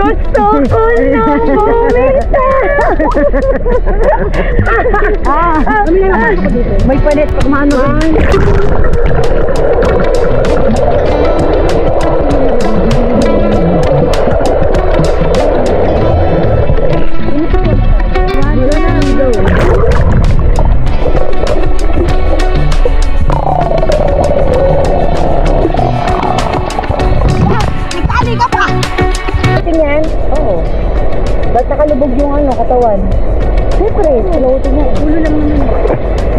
Gusto ko na bumita. May palit pag maano rin. Ba't nakalubog yung ano, katawan? Siyempre, floating na. Ulo lang naman.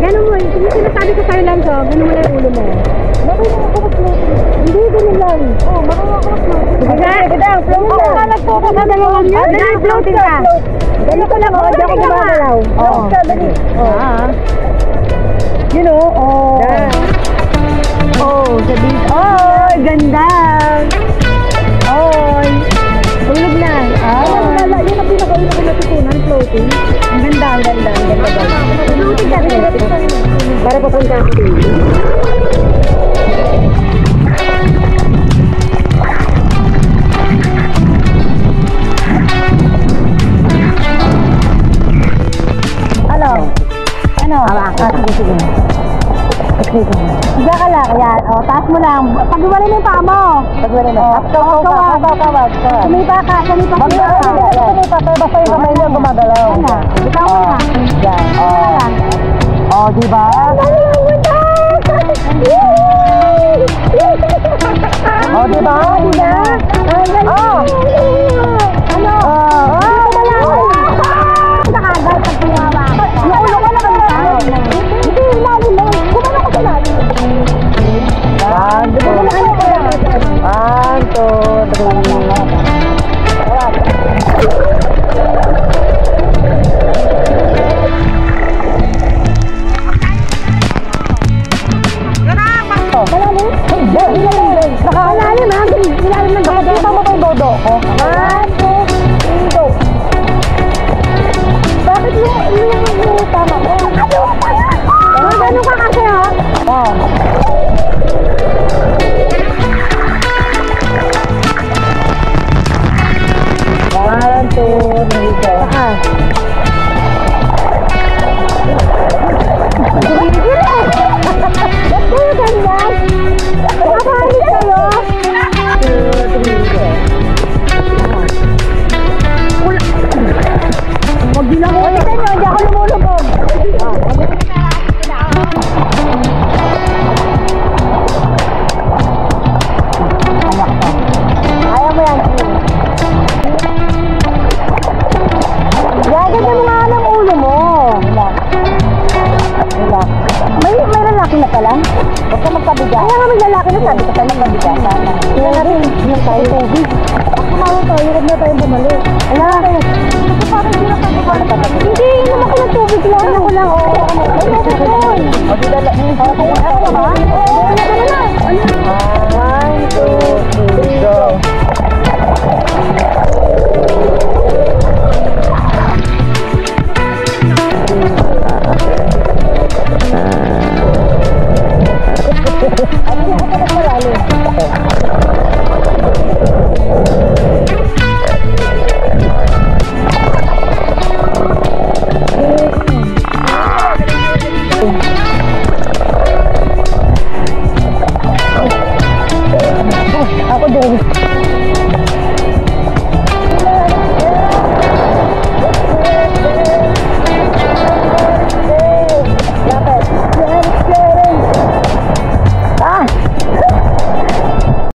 Gano'n mo, yung sinasabi ko sa'yo lang so, gano'n mo lang yung ulo mo. Bakit naman ako floating? Hindi, ganun lang. Oo, marunong ako floating. Sige daw, floating lang. Ako nagfocus sa dalawang yun. Dali, floating ka. Dali ko lang, ako dyan ako gumagalaw. Oo. Dali. You know, Oh, sabihin. Oh, ganda. Oh, tulog na. Yun ang pinakauna ko natutunan, floating. Ang ganda, ang ganda, ang ganda. Floating ka rin. Para papunta ako din. Ano? Sige. Diyan ka lang, kaya, taas mo lang. Pag-iwalay mo yung paa mo. Pag-iwalay mo. Kawag. Sumipa ka. Sumipa, pero basta yung kamay niya gumagalaw. Yan na. Ikaw mo na. Yan. Diba? Diba? Nakagad pag tumawa. Yung ulo ko na kami. Hindi, lalim lang. Kumano ko sa lalim. 好的，来，好，好，好，好。